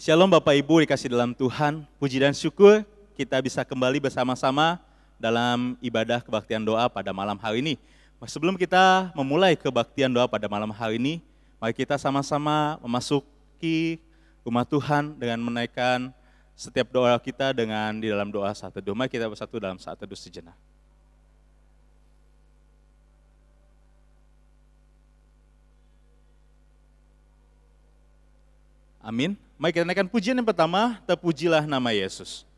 Shalom Bapak Ibu dikasih dalam Tuhan, puji dan syukur kita bisa kembali bersama-sama dalam ibadah kebaktian doa pada malam hari ini. Sebelum kita memulai kebaktian doa pada malam hari ini, mari kita sama-sama memasuki rumah Tuhan dengan menaikkan setiap doa kita dengan di dalam doa saat teduh. Mari kita bersatu dalam saat teduh sejenak. Amin. Mari kita naikkan pujian yang pertama, terpujilah nama Yesus.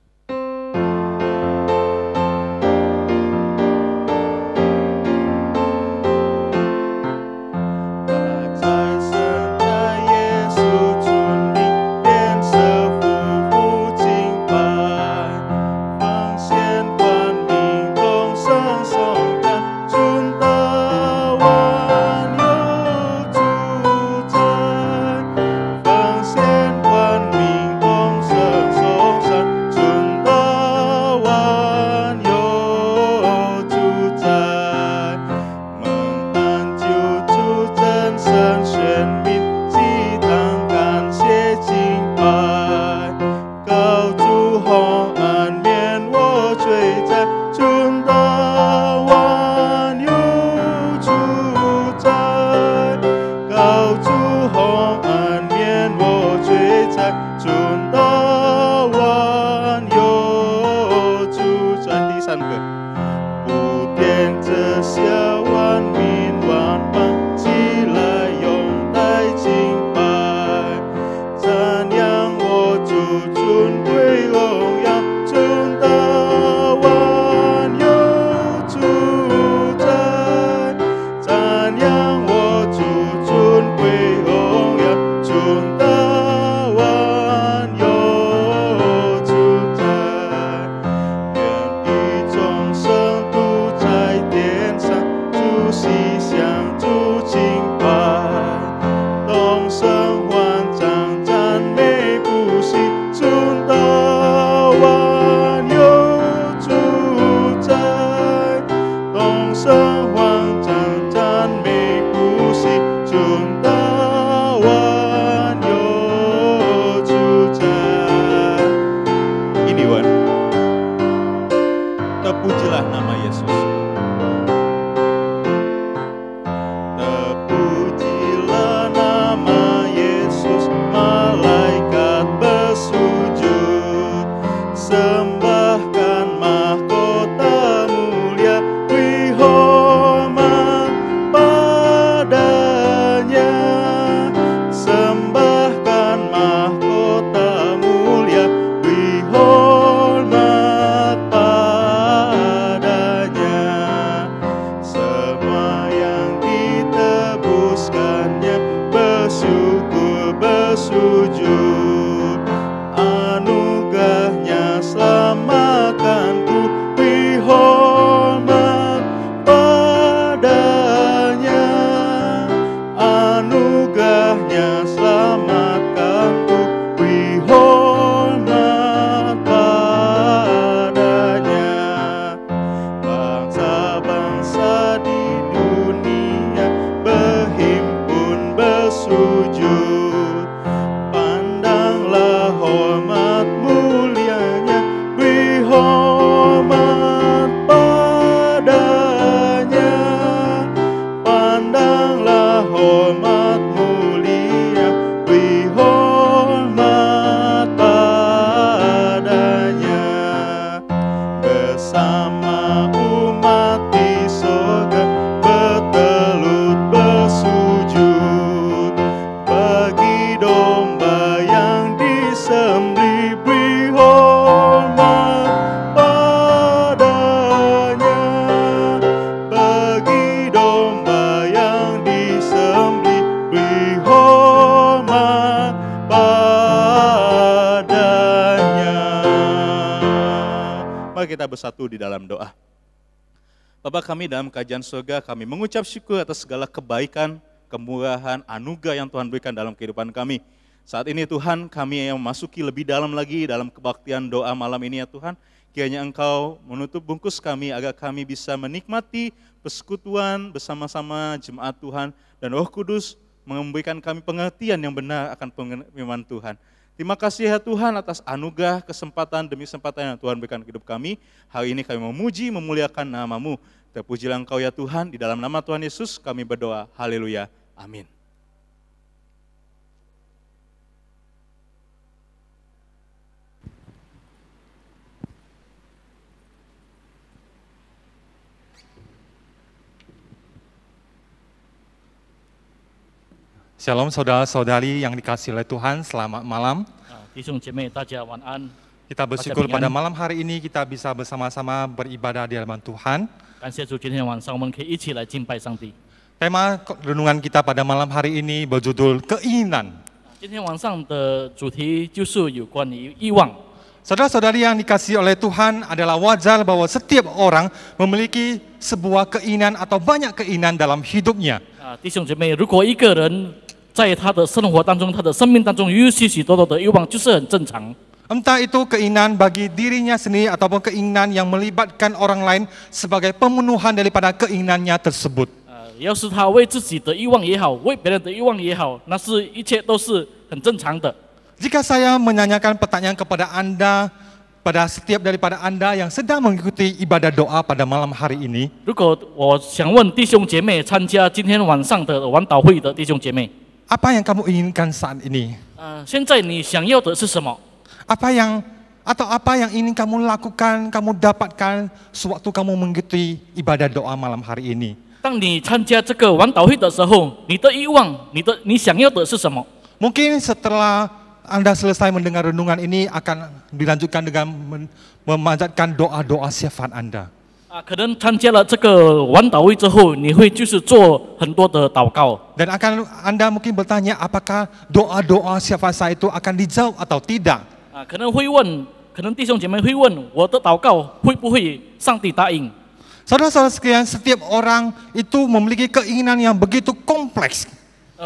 Kita bersatu di dalam doa. Bapa kami dalam kerajaan surga, kami mengucap syukur atas segala kebaikan, kemurahan, anugerah yang Tuhan berikan dalam kehidupan kami. Saat ini Tuhan, kami yang memasuki lebih dalam lagi dalam kebaktian doa malam ini ya Tuhan. Kiranya Engkau menutup bungkus kami agar kami bisa menikmati persekutuan bersama-sama jemaat Tuhan dan Roh Kudus memberikan kami pengertian yang benar akan firman Tuhan. Terima kasih ya Tuhan atas anugerah, kesempatan demi kesempatan yang Tuhan berikan ke hidup kami. Hari ini kami memuji, memuliakan nama-Mu. Terpujilah Engkau ya Tuhan, di dalam nama Tuhan Yesus kami berdoa. Haleluya. Amin. Shalom saudara-saudari yang dikasihi oleh Tuhan, selamat malam. 弟兄姐妹，大家晚安。 Kita bersyukur pada malam hari ini kita bisa bersama-sama beribadah di hadapan Tuhan. 感谢主，今天晚上我们可以一起来敬拜上帝。 Tema renungan kita pada malam hari ini berjudul keinginan. 今天晚上的主题就是有关于欲望。 Saudara-saudari yang dikasihi oleh Tuhan, adalah wajar bahwa setiap orang memiliki sebuah keinginan atau banyak keinginan dalam hidupnya. 弟兄姐妹，如果一个人在他的生活当中、他的生命当中有许许多多的欲望，就是很正常。 Entah itu keinginan bagi dirinya sendiri ataupun keinginan yang melibatkan orang lain sebagai pemenuhan daripada keinginannya tersebut. 要是他为自己的欲望也好，为别人的欲望也好，那是一切都是很正常的。 Jika saya menanyakan pertanyaan kepada Anda, pada setiap daripada Anda yang sedang mengikuti ibadah doa pada malam hari ini, 如果我想问弟兄姐妹参加今天晚上的晚祷会的弟兄姐妹， apa yang kamu inginkan saat ini? 现在你想要的是什么？ Apa yang ingin kamu lakukan, kamu dapatkan sewaktu kamu mengikuti ibadah doa malam hari ini? 当你参加这个晚祷会的时候，你的欲望，你想要的是什么？ Mungkin setelah Anda selesai mendengar renungan ini akan dilanjutkan dengan memanjatkan doa-doa syafaat Anda. 可能参加了这个晚祷会之后，你会就是做很多的祷告。 Dan Anda mungkin bertanya apakah doa-doa syafaat saya itu akan dijawab atau tidak? 可能会问，可能弟兄姐妹会问，我的祷告会不会上帝答应？ Saudara-saudara sekalian, setiap orang itu memiliki keinginan yang begitu kompleks.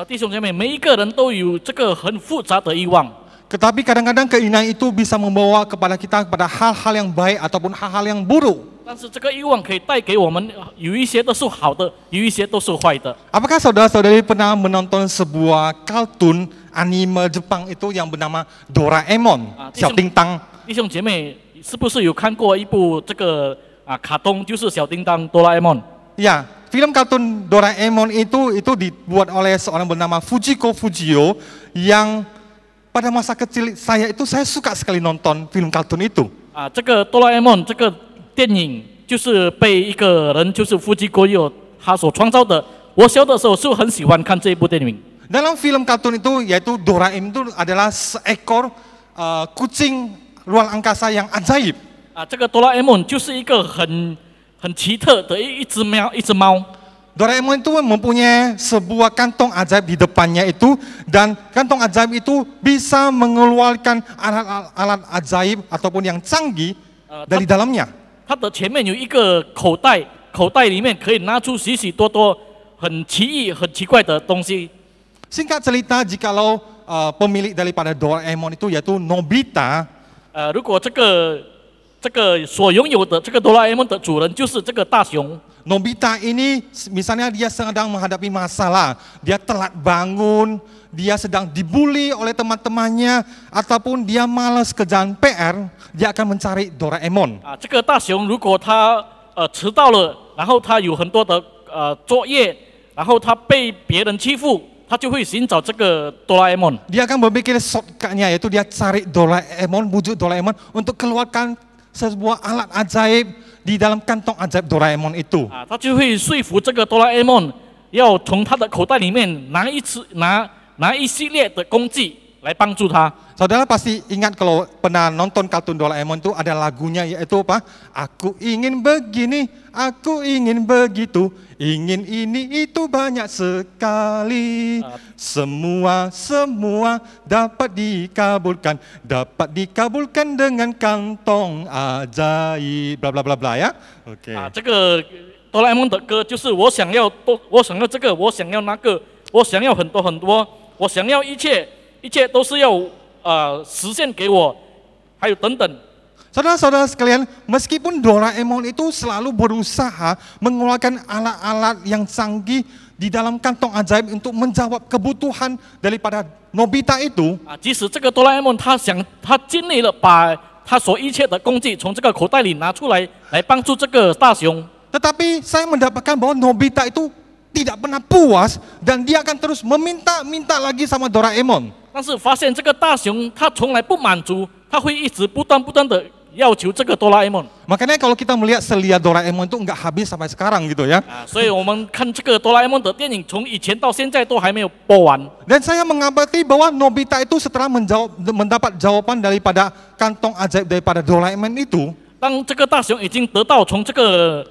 弟兄姐妹，每一个人都有这个很复杂的欲望。 Tetapi kadang-kadang keinginan itu bisa membawa kepada kita kepada hal-hal yang baik ataupun hal-hal yang buruk. 但是这个欲望可以带给我们，有一些都是好的，有一些都是坏的。 Apakah saudara-saudari pernah menonton sebuah kartun anime Jepang itu yang bernama Doraemon, Xiao Ding Dang? 弟兄姐妹，是不是有看过一部这个卡通，就是小叮当哆啦 A 梦？ Ya, film kartun Doraemon itu dibuat oleh seorang bernama Fujiko Fujio yang pada masa kecil saya suka sekali nonton film kartun itu. 这个哆啦 A 梦这个电影就是被一个人就是夫妻国有他所创造的。我小的时候是很喜欢看这一部电影。 Dalam film kartun itu yaitu Doraemon itu adalah seekor kucing luar angkasa yang ajaib. 这个哆啦 A 梦就是一个很奇特的一只猫。 Doraemon itu mempunyai sebuah kantong ajaib di depannya itu, dan kantong ajaib itu bisa mengeluarkan alat-alat ajaib ataupun yang canggih dari dalamnya. 它的前面有一个口袋，口袋里面可以拿出许许多多很奇异、很奇怪的东西。 Singkat cerita, jikalau pemilik daripada Doraemon itu yaitu Nobita, 如果这个所拥有的这个哆啦 A 梦的主人就是这个大熊。 Nobita ini misalnya dia sedang menghadapi masalah, dia telat bangun, dia sedang dibully oleh teman-temannya, ataupun dia malas kerjaan PR, dia akan mencari Doraemon. 这个大熊如果他迟到了，然后他有很多的作业，然后他被别人欺负，他就会寻找这个哆啦 A 梦。 Dia akan berpikir shortcut-nya, yaitu dia cari Doraemon, bujuk Doraemon untuk keluarkan sebuah alat ajaib di dalam kantong ajaib Doraemon itu. 他就会说服这个哆啦 A 梦，要从他的口袋里面拿一系列的工具来帮助他。 Saudara pasti ingat kalau pernah nonton kartun Doraemon itu ada lagunya, yaitu apa? Aku ingin begini, aku ingin begitu, ingin ini itu banyak sekali. Semua dapat dikabulkan dengan kantong ajaib, bla bla bla bla ya. Oke. 这个哆啦 A 梦的歌就是我想要这个，我想要那个，我想要很多很多，我想要一切都是要实现给我，还有等等。 Saudara-saudara sekalian, meskipun Doraemon itu selalu berusaha mengeluarkan alat-alat yang canggih di dalam kantong ajaib untuk menjawab kebutuhan daripada Nobita itu. 即使这个哆啦 A 梦他尽力了把他所一切的工具从这个口袋里拿出来，来帮助这个大雄。 Tetapi saya mendapatkan bahwa Nobita itu tidak pernah puas dan dia akan terus meminta lagi sama Doraemon. 但是发现这个大雄他从来不满足，他会一直不断的要求这个哆啦 A 梦。 Makanya kalau kita melihat selia Doraemon itu nggak habis sampai sekarang gitu ya. 所以我们看这个哆啦 A 梦的电影，从以前到现在都还没有播完。 Dan saya mengamati bahwa Nobita itu setelah mendapat jawaban daripada kantong ajaib daripada Doraemon itu. 当这个大雄已经得到从这个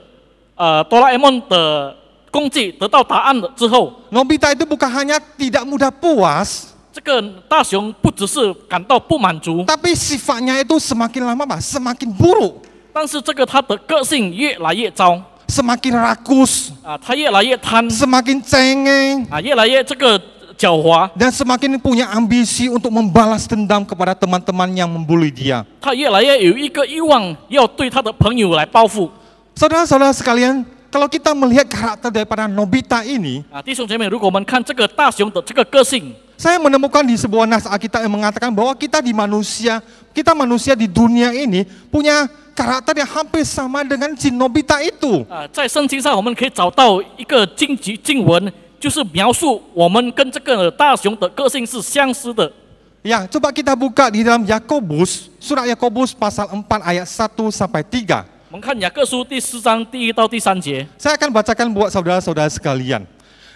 哆啦 A 梦的工具得到答案了之后， Nobita itu bukan hanya tidak mudah puas, 这个大雄不只是感到不满足， tapi sifatnya itu semakin lama semakin buruk, 但是这个他的个性越来越糟 semakin rakus, 他越来越贪 semakin cengeng, 越来越这个狡猾， dan semakin punya ambisi untuk membalas dendam kepada teman-teman yang membuli dia. 他越来越有一个欲望要对他的朋友来报复。 Saudara-saudara sekalian, kalau kita melihat karakter daripada Nobita ini, 弟兄姐妹，如果我们看这个大雄的这个个性， saya menemukan di sebuah nas Alkitab yang mengatakan bahwa kita manusia di dunia ini punya karakter yang hampir sama dengan jin Nobita itu. 在圣经上我们可以找到一个经文，就是描述我们跟这个大雄的个性是相似的。 Ya, coba kita buka di dalam Yakobus, surat Yakobus pasal 4 ayat 1 sampai 3. 我们看雅各书第4章第1到第3节。 Saya akan bacakan buat saudara-saudara sekalian.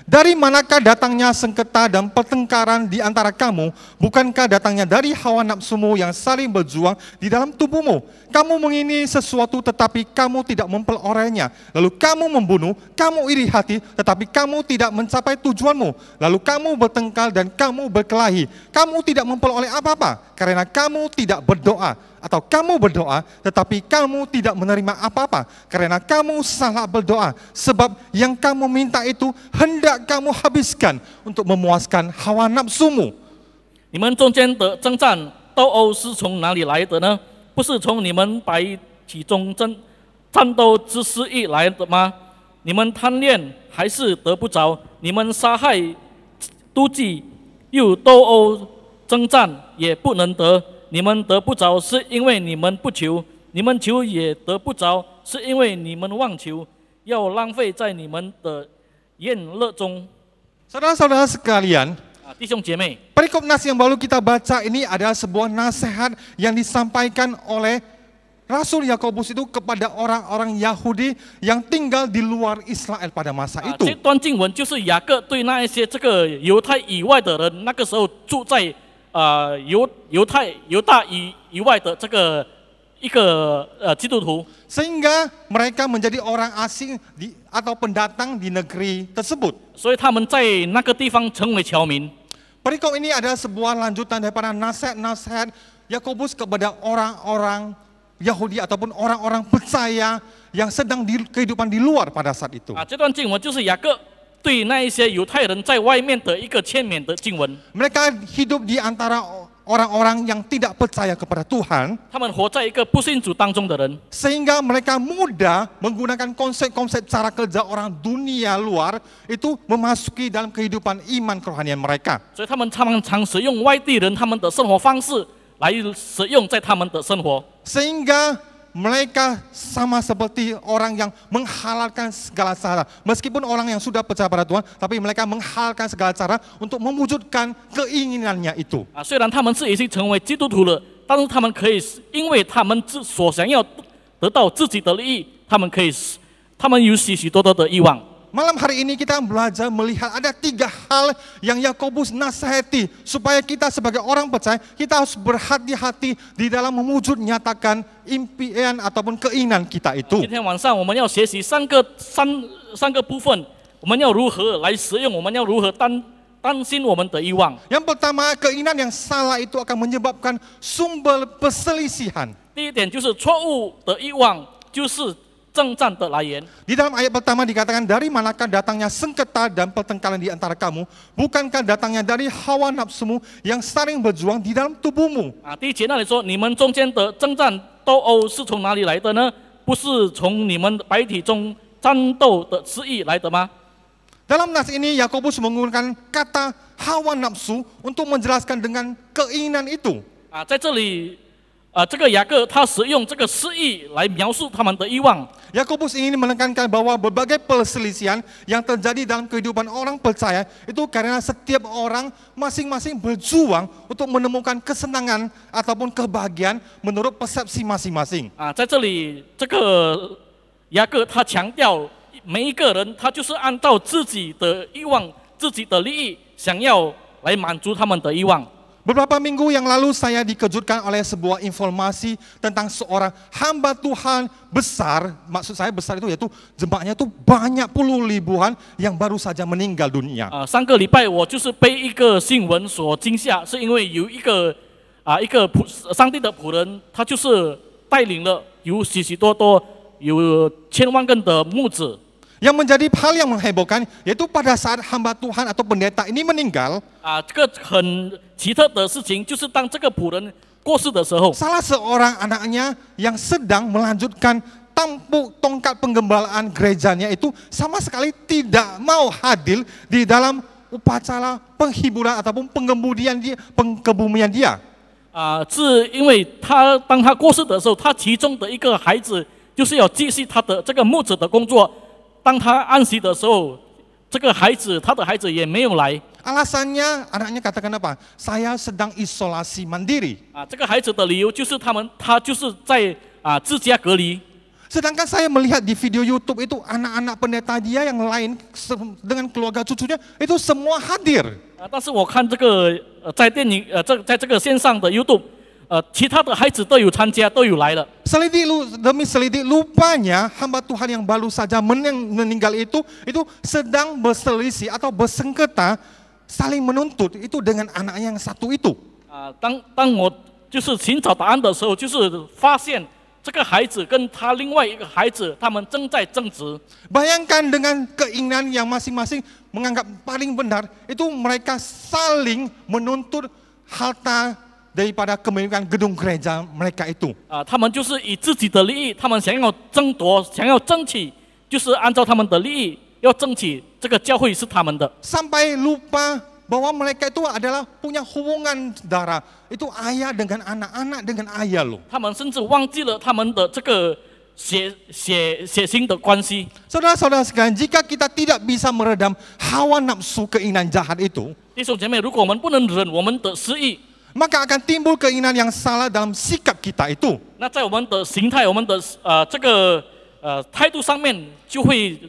Dari manakah datangnya sengketa dan pertengkaran di antara kamu? Bukankah datangnya dari hawa nafsumu yang saling berjuang di dalam tubuhmu? Kamu mengingini sesuatu tetapi kamu tidak memperolehnya. Lalu kamu membunuh, kamu iri hati tetapi kamu tidak mencapai tujuanmu. Lalu kamu bertengkar dan kamu berkelahi. Kamu tidak memperoleh apa-apa karena kamu tidak berdoa. Atau kamu berdoa tetapi kamu tidak menerima apa-apa karena kamu salah berdoa, sebab yang kamu minta itu hendak kamu habiskan untuk memuaskan hawa nafsumu. 你们中间的征战斗殴是从哪里来的呢？不是从你们白体中战斗之失意来的吗？你们贪恋还是得不着？你们杀害、妒忌又斗殴征战也不能得。 你们得不着，是因为你们不求；你们求也得不着，是因为你们妄求，要浪费在你们的宴乐中。 Saudara-saudara sekalian, 弟兄姐妹， perikop nas yang baru kita baca ini adalah sebuah nasihat yang disampaikan oleh Rasul Yakobus itu kepada orang-orang Yahudi yang tinggal di luar Israel pada masa 这 itu. 段经文就是雅各对那一些这个犹太以外的人，那个时候住在犹大以外的这个一个基督徒。 Sehingga mereka menjadi orang asing atau pendatang di negeri tersebut. 所以他们在那个地方成为侨民。 Perikop ini adalah sebuah lanjutan daripada nasihat-nasihat Yakobus kepada orang-orang Yahudi ataupun orang-orang percaya yang sedang di kehidupan di luar pada saat itu. 这段经文就是雅各对那一些犹太人在外面的一个劝勉的经文。 Mereka hidup di antara orang-orang yang tidak percaya kepada Tuhan, 他们活在一个不信主当中的人， sehingga mereka mudah menggunakan konsep-konsep cara kerja orang dunia luar itu memasuki dalam kehidupan iman kerohanian mereka. 所以他们常使用外地人他们的生活方式来使用在他们的生活。 Sehingga mereka sama seperti orang yang menghalalkan segala cara. Meskipun orang yang sudah percaya pada Tuhan, tapi mereka menghalalkan segala cara untuk mewujudkan keinginannya itu. 虽然他们是已经成为基督徒了，但是他们可以因为他们所想要得到自己的利益，他们有许多的欲望。 Malam hari ini kita belajar melihat ada 3 hal yang Yakobus nasihati supaya kita sebagai orang percaya kita harus berhati-hati di dalam mewujud nyatakan impian ataupun keinginan kita itu. 今天晚上我们要学习三个部分，我们要如何来使用，我们要如何担心我们的欲望。 Yang pertama, keinginan yang salah itu akan menyebabkan sumber perselisihan. 第一点就是错误的欲望就是征战的来源。 Di dalam ayat pertama dikatakan, dari manakah datangnya sengketa dan pertengkaran di antara kamu? Bukankah datangnya dari hawa nafsumu yang saling berjuang di dalam tubuhmu? 第一节那里说，你们中间的征战斗殴是从哪里来的呢？不是从你们白体中战斗的失意来的吗？ Dalam nas ini Yakobus menggunakan kata hawa nafsu untuk menjelaskan dengan keinginan itu. 在这里，这个雅各他使用这个诗意来描述他们的欲望。 Yakobus ingin menekankan bahwa berbagai perselisihan yang terjadi dalam kehidupan orang percaya itu karena setiap orang masing-masing berjuang untuk menemukan kesenangan ataupun kebahagiaan menurut persepsi masing-masing. 在这里，这个雅各他强调，每一个人他就是按照自己的欲望、自己的利益，想要来满足他们的欲望。 Beberapa minggu yang lalu saya dikejutkan oleh sebuah informasi tentang seorang hamba Tuhan besar, maksud saya besar itu yaitu jemaatnya itu banyak puluh ribuan yang baru saja meninggal dunia. 上个礼拜我就是被一个新闻所惊吓，是因为有一个上帝的仆人，他就是带领了有许许多多有千万根的木子。 Yang menjadi hal yang menghebohkan yaitu pada saat hamba Tuhan atau pendeta ini meninggal, 这个很奇特的事情就是当这个仆人过世的时候， salah seorang anaknya yang sedang melanjutkan tampuk tongkat penggembalaan gerejanya itu sama sekali tidak mau hadir di dalam upacara penghiburan ataupun pengkebumian dia. 是因为当他过世的时候，他其中的一个孩子就是要继续他的这个木子的工作。 当他安息的时候，这个孩子，他的孩子也没有来。 Alasannya anaknya katakan apa? Saya sedang isolasi mandiri. 这个孩子的理由就是他就是在自家隔离。 Sedangkan saya melihat di video YouTube itu anak-anak pendeta dia yang lain dengan keluarga cucunya itu semua hadir. 但是我看这个在电影在这个线上的 YouTube。 其他的孩子都有参加，都有来了。 Selidik demi selidik lupanya hamba Tuhan yang baru saja meninggal itu sedang berselisih atau bersengketa saling menuntut itu dengan anaknya yang satu itu. 当我就是寻找答案的时候，就是发现这个孩子跟他另外一个孩子，他们正在争执。 Bayangkan dengan keinginan yang masing-masing menganggap paling benar itu mereka saling menuntut harta daripada kepemilikan gedung gereja mereka itu. 他们就是以自己的利益，他们想要争夺，想要争取，就是按照他们的利益要争取这个教会是他们的。 Sampai lupa bahwa mereka itu adalah punya hubungan darah. Itu ayah dengan anak dengan ayah loh. 他们甚至忘记了他们的这个血腥的关系。 Saudara-saudara sekalian, jika kita tidak bisa meredam hawa nafsu keinginan jahat itu, 弟兄姐妹，如果我们不能忍我们的私意， maka akan timbul keinginan yang salah dalam sikap kita itu. 那在我们的形态、我们的这个态度上面，就会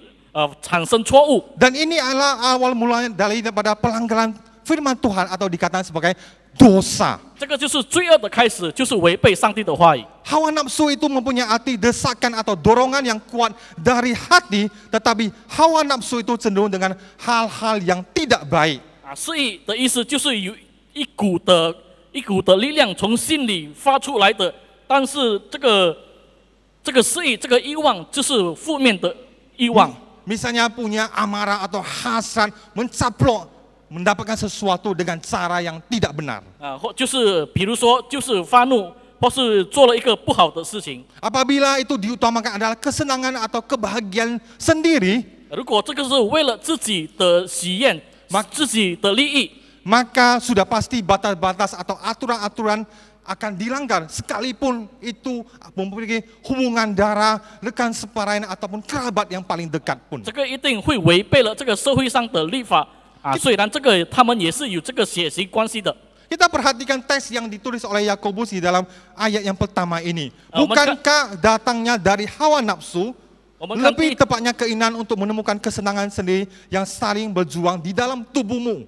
产生错误。 Dan ini adalah awal mulanya daripada pelanggaran firman Tuhan atau dikatakan sebagai dosa. 这个就是罪恶的开始，就是违背上帝的话语。 Hawa nafsu itu mempunyai arti desakan atau dorongan yang kuat dari hati, tetapi hawa nafsu itu cenderung dengan hal-hal yang tidak baik. 私意的意思就是有一股的力量从心里发出来的，但是这个私意、这个欲望就是负面的欲望。 Misalnya punya amarah atau hasrat mencaplok mendapatkan sesuatu dengan cara yang tidak benar. 或就是比如说就是发怒，或是做了一个不好的事情。 Apabila itu diutamakan adalah kesenangan atau kebahagiaan sendiri, 如果这个是为了自己的喜宴、自己的利益， maka sudah pasti batas-batas atau aturan-aturan akan dilanggar sekalipun itu memiliki hubungan darah, rekan separain ataupun kerabat yang paling dekat pun. 这个一定会违背了这个社会上的律法虽然这个他们也是有这个血型关系的。 Kita perhatikan teks yang ditulis oleh Yakobus di dalam ayat yang pertama ini. Bukankah datangnya dari hawa nafsu, lebih tepatnya keinginan untuk menemukan kesenangan sendiri yang saling berjuang di dalam tubuhmu.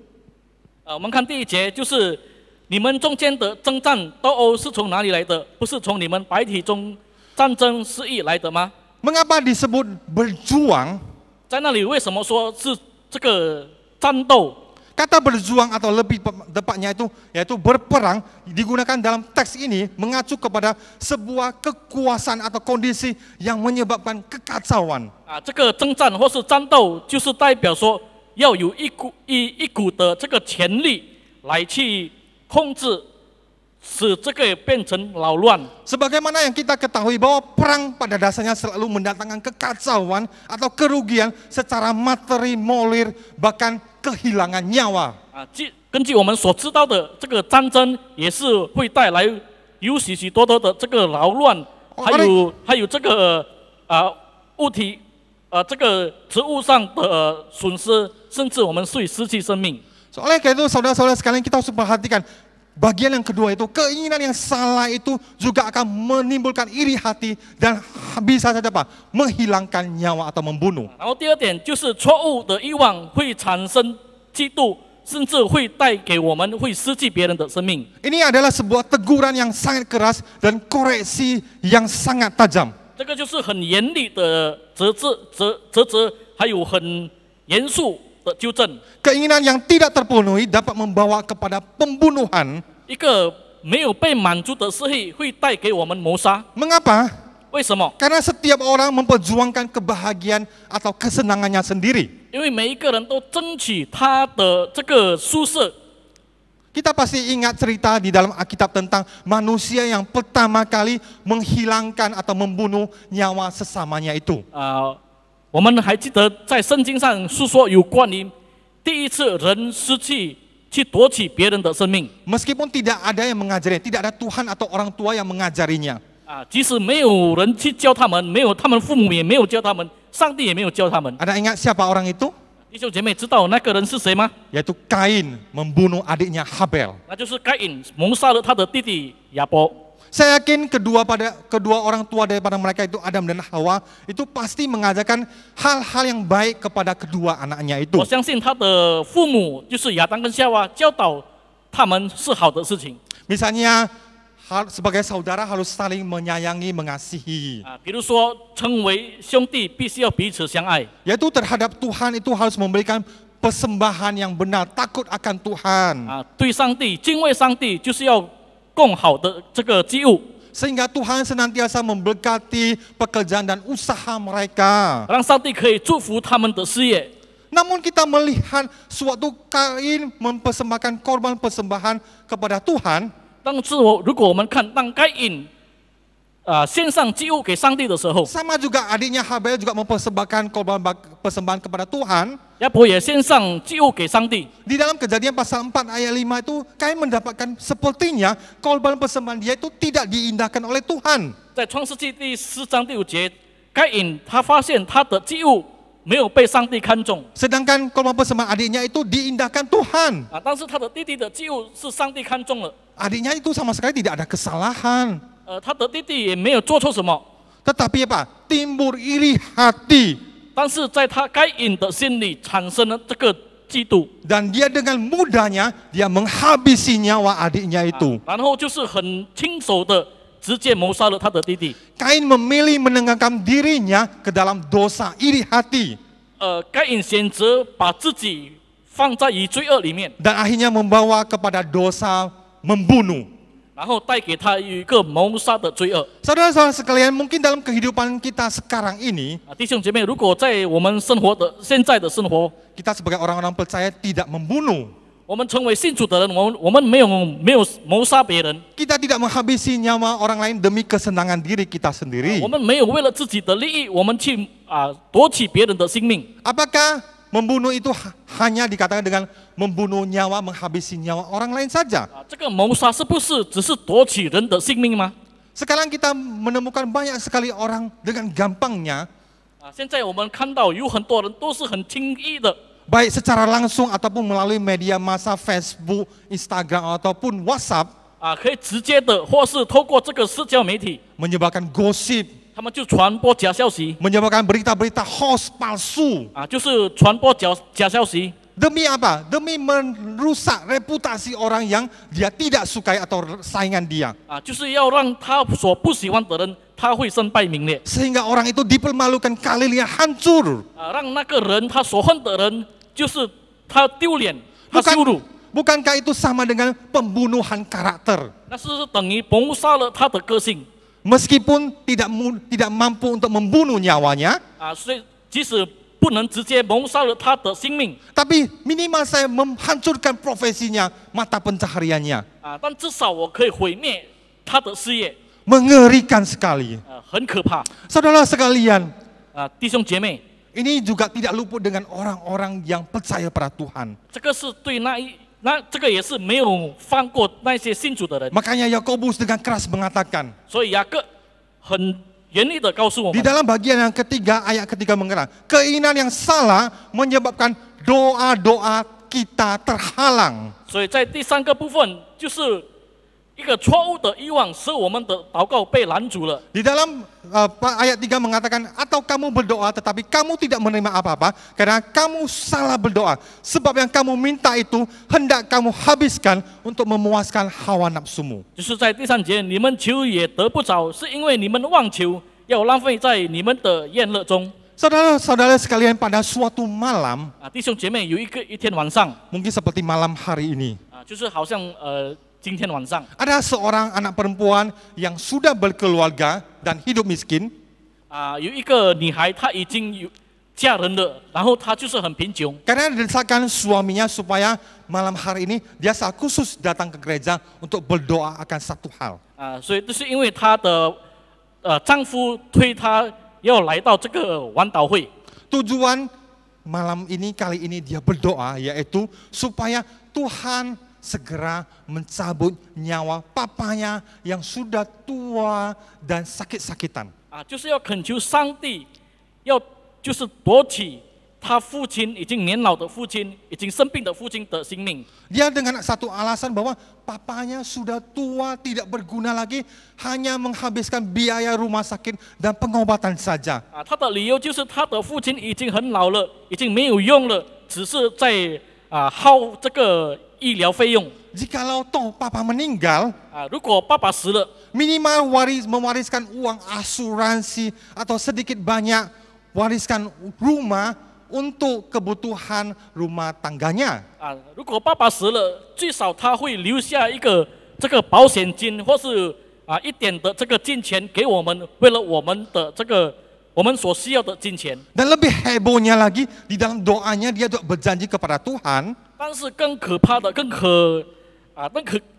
我们看第一节，就是你们中间的征战斗殴是从哪里来的？不是从你们白体中战争失意来的吗？ Mengapa disebut berjuang? 在那里为什么说是这个战斗？ Kata berjuang atau lebih tepatnya itu yaitu berperang digunakan dalam teks ini mengacu kepada sebuah kekuasaan atau kondisi yang menyebabkan kekacauan. 这个征战或是战斗，就是代表说要有一股的这个权力来去控制使这个变成扰乱。 Sebagaimana yang kita ketahui bahwa perang pada dasarnya selalu mendatangkan kekacauan atau kerugian secara materi, moral, bahkan kehilangan nyawa. 根据我们所知道的，这个战争也是会带来有许许多多的这个扰乱，还有这个物体这个植物上的损失，甚至我们会失去生命。 Oleh karena itu saudara-saudara sekalian kita harus perhatikan bagian yang kedua itu keinginan yang salah itu juga akan menimbulkan iri hati dan bisa saja apa menghilangkan nyawa atau membunuh. 然后第二点就是错误的欲望会产生嫉妒，甚至会带给我们会失去别人的生命。 Ini adalah sebuah teguran yang sangat keras dan koreksi yang sangat tajam. 这个就是很严厉的责责，还有很严肃的纠正。 Keinginan yang tidak terpenuhi dapat membawa kepada pembunuhan. 一个没有被满足的事会带给我们谋杀。 Mengapa? 为什么？ Karena setiap orang memperjuangkan kebahagiaan atau kesenangannya sendiri. 因为每一个人都争取他的这个舒适。 Kita pasti ingat cerita di dalam Alkitab tentang manusia yang pertama kali menghilangkan atau membunuh nyawa sesamanya itu. 我们还记得在圣经上述说有关于第一次人失去去夺取别人的生命。 Meskipun tidak ada yang mengajarinya, tidak ada Tuhan atau orang tua yang mengajarinya. 即使没有人去教他们，没有他们父母也没有教他们，上帝也没有教他们。 Ada ingat siapa orang itu? 弟兄姐妹知道那个人是谁吗？ Yaitu Kain membunuh adiknya Habel. 那就是该隐谋杀了他的弟弟亚伯。 Saya yakin kedua orang tua daripada mereka itu Adam dan Hawa itu pasti mengajarkan hal-hal yang baik kepada kedua anaknya itu. 我相信他的父母就是亚当跟夏娃教导他们是好的事情。 Misalnya sebagai saudara harus saling menyayangi, mengasihi. 比如说成为兄弟必须要彼此相爱。 Yaitu terhadap Tuhan itu harus memberikan persembahan yang benar, takut akan Tuhan. 对上帝敬畏上帝就是要供好的这个祭物。 Sehingga Tuhan senantiasa memberkati pekerjaan dan usaha mereka. 让上帝可以祝福他们的事业。 Namun kita melihat suatu Kain mempersembahkan korban persembahan kepada Tuhan. 但是如果我们看当该隐献上祭物给上帝的时候， Sama juga adiknya Habel juga mempersembahkan korban persembahan kepada Tuhan. 亚伯也献上祭物给上帝。 Di dalam Kejadian pasal 4 ayat 5 itu Kain mendapatkan sepertinya korban persembahan dia itu tidak diindahkan oleh Tuhan. 在创世纪第4章第5节，该隐他发现他的祭物没有被上帝看重， Sedangkan korban persembahan adiknya itu diindahkan Tuhan. 但是他的弟弟的祭物是上帝看中了。 Adiknya itu sama sekali tidak ada kesalahan. 他的弟弟也没有做错什么， Tetapi apa? Timbul iri hati. 但是在他该隐的心里产生了这个嫉妒， Dan dia dengan mudahnya dia menghabisi nyawa adiknya itu. 然后就是很亲手的直接谋杀了他的弟弟。 Kain memilih menengahkan dirinya ke dalam dosa iri hati. 该隐选择把自己放在于罪恶里面， Dan akhirnya membawa kepada dosa membunuh. 然后带给他一个谋杀的罪恶。 Saudara-saudara sekalian, mungkin dalam kehidupan kita sekarang ini, 弟兄姐妹，如果在我们生活的现在的生活， kita sebagai orang-orang percaya tidak membunuh. 我们成为信主的人，我们没有谋杀别人， Kita tidak menghabisi nyawa orang lain demi kesenangan diri kita sendiri. 我们没有为了自己的利益，我们去夺取别人的性命。 Apakah membunuh itu hanya dikatakan dengan membunuh nyawa, menghabisi nyawa orang lain saja? 这个谋杀是不是只是夺取人的性命吗？ Sekarang kita menemukan banyak sekali orang dengan gampangnya, 现在我们看到有很多人都是很轻易的， baik secara langsung ataupun melalui media massa Facebook, Instagram ataupun WhatsApp, 可以直接的，或是透过这个社交媒体， menyebarkan gosip, 他们就传播假消息， menyebarkan berita-berita hoax palsu. 就是传播假消息。 Demi apa? Demi merusak reputasi orang yang dia tidak sukai atau saingan dia. 就是要让他所不喜欢的人，他会身败名裂。 Sehingga orang itu dipermalukan kalinya hancur. 让那个人他所恨的人，就是他丢脸，他羞辱。 Bukankah itu sama dengan pembunuhan karakter? 那是等于谋杀了他的个性。 Meskipun tidak mampu untuk membunuh nyawanya, 所以即使不能直接谋杀了他的性命 Tapi minimal saya menghancurkan profesinya, mata pencahariannya. 但至少我可以毁灭他的事业， Mengerikan sekali. 很可怕 Saudara sekalian, 弟兄姐妹， ini juga tidak luput dengan orang-orang yang percaya pada Tuhan. 这个是对这个也是没有放过那些信主的人， Makanya Yakobus dengan keras mengatakan, 所以雅各很严厉的告诉我 di 们， dalam bagian yang ketiga, ayat ketiga mengatakan, keinginan yang salah menyebabkan doa-doa kita terhalang. 所以在第3个部分就是一个错误的欲望，使我们的祷告被拦阻了。 Di dalam ayat 3 mengatakan, atau kamu berdoa tetapi kamu tidak menerima apa-apa karena kamu salah berdoa. Sebab yang kamu minta itu hendak kamu habiskan untuk memuaskan hawa nafsumu. 就是在第3节，你们求也得不着，是因为你们妄求，要浪费在你们的宴乐中。 Saudara-saudara sekalian, pada suatu malam, 弟兄姐妹，有一天晚上， mungkin seperti malam hari ini, 就是好像今天晚上， ada seorang anak perempuan yang sudah berkeluarga dan hidup miskin. 有一个女孩，她已经有嫁人了，然后她就是很贫穷， Karena desakan suaminya supaya malam hari ini dia secara khusus datang ke gereja untuk berdoa akan satu hal. 所以就是因为她的丈夫推她要来到这个晚祷会， Tujuan malam ini kali ini dia berdoa yaitu supaya Tuhan segera mencabut nyawa papanya yang sudah tua dan sakit-sakitan. 就是要恳求上帝，要就是夺取他父亲已经年老的父亲，已经生病的父亲的性命。 Dia dengan satu alasan bahwa papanya sudah tua, tidak berguna lagi, hanya menghabiskan biaya rumah sakit dan pengobatan saja. 他的理由就是他的父亲已经很老了，已经没有用了，只是在耗这个医疗费用。 Jikalau toh papa meninggal, 如果爸爸死了， minimal mewariskan uang asuransi atau sedikit banyak wariskan rumah untuk kebutuhan rumah tangganya. 如果爸爸死了，最少他会留下一个这个保险金，或是一点的这个金钱给我们，为了我们的这个我们所需要的金钱。 Dan lebih hebohnya lagi, di dalam doanya dia juga berjanji kepada Tuhan, 但是更可怕的、更可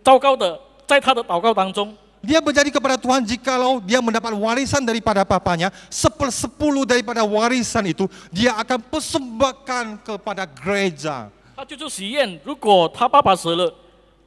糟糕的，在他的祷告当中， dia berjanji kepada Tuhan jikalau dia mendapat warisan daripada papanya, 1/10 daripada warisan itu dia akan persembahkan kepada gereja. 他就是许愿，如果他爸爸死了，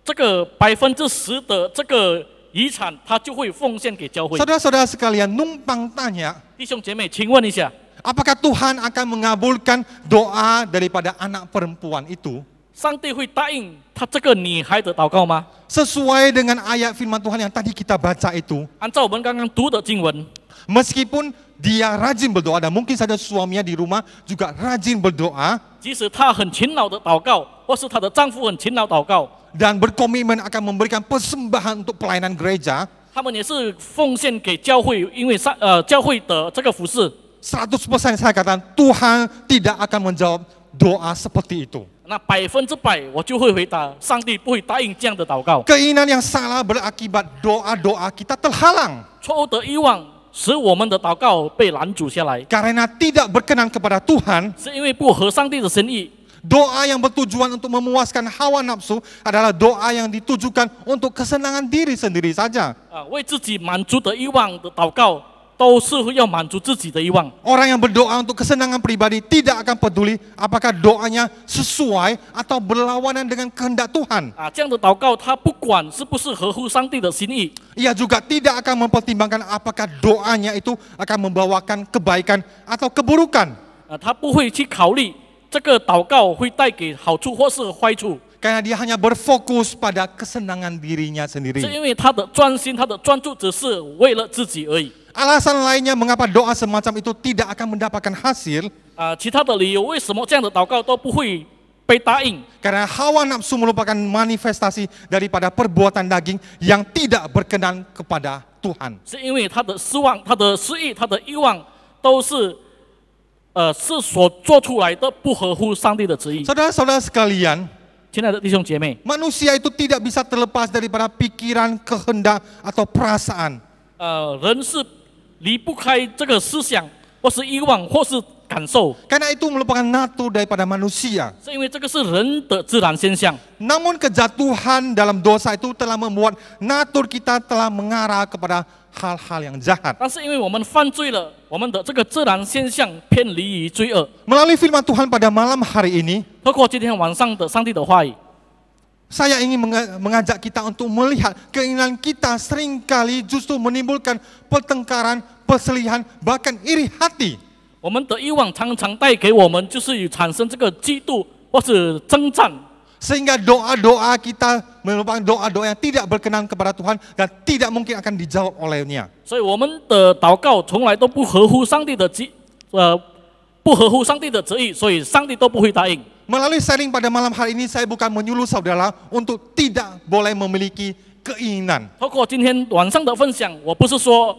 这个10%的这个遗产，他就会奉献给教会。 Saudara-saudara sekalian, numpang tanya, 弟兄姐妹，请问一下， apakah Tuhan akan mengabulkan doa daripada anak perempuan itu? 上帝会答应他这个女孩的祷告吗？ Sesuai dengan ayat firman Tuhan yang tadi kita baca itu, 按照我们刚刚读的经文， meskipun dia rajin berdoa dan mungkin saja suaminya di rumah juga rajin berdoa 即使她很勤劳的祷告，或是她的丈夫很勤劳祷告， dan berkomitmen akan memberikan persembahan untuk pelayanan gereja, 他们也是奉献给教会，因为教会的这个服侍。 100% saya katakan Tuhan tidak akan menjawab doa seperti itu. 那100%我就会回答，上帝不会答应这样的祷告。 Keinginan yang salah berakibat doa-doa kita terhalang 错误的欲望使我们的祷告被拦阻下来， karena tidak berkenan kepada Tuhan. 是因为不合上帝的心意。 Doa yang bertujuan untuk memuaskan hawa nafsu adalah doa yang ditujukan untuk kesenangan diri sendiri saja. 为自己满足的欲望的祷告，都是要满足自己的欲望。 Orang yang berdoa untuk kesenangan pribadi tidak akan peduli apakah doanya sesuai atau berlawanan dengan kehendak Tuhan. 这样的祷告，他不管是不是合乎上帝的心意， Ia juga tidak akan mempertimbangkan apakah doanya itu akan membawakan kebaikan atau keburukan. 他不会去考虑这个祷告会带给好处或是坏处， Karena dia hanya berfokus pada kesenangan dirinya 是 sendiri. 因为他的专心、他的专注只是为了自己而已。 Alasan lainnya mengapa doa semacam itu tidak akan mendapatkan hasil, 其他的理由为什么这样的祷告都不会被答应？ karena hawa nafsu merupakan manifestasi daripada perbuatan daging yang tidak berkenan kepada Tuhan. 是因为他的失望、他的失意、他的欲望都是是所做出来的不合乎上帝的旨意。 Saudara-saudara sekalian, 亲爱的弟兄姐妹， manusia itu tidak bisa terlepas daripada pikiran, kehendak, atau perasaan. 人是离不开这个思想，或是欲望，或是感受， Karena itu merupakan natur daripada manusia. 是因为这个是人的自然现象。 Namun kejatuhan dalam dosa itu telah membuat natur kita telah mengarah kepada hal-hal yang jahat. 但是因为我们犯罪了，我们的这个自然现象偏离于罪恶。 Melalui firman Tuhan pada malam hari ini, 透过今天晚上的上帝的话语， saya ingin mengajak kita untuk melihat keinginan kita seringkali justru menimbulkan pertengkaran, perselisihan, bahkan iri hati. 我们的欲望常常带给我们就是有产生这个嫉妒或是征战， Sehingga doa-doa kita merupakan doa-doa yang tidak berkenan kepada Tuhan dan tidak mungkin akan dijawab olehnya. 所以我们的祷告从来都不合乎上帝的不合乎上帝的旨意，所以上帝都不会答应。 Melalui sharing pada malam hari ini, saya bukan menyuruh saudara untuk tidak boleh memiliki keinginan. 透过今天晚上的分享，我不是说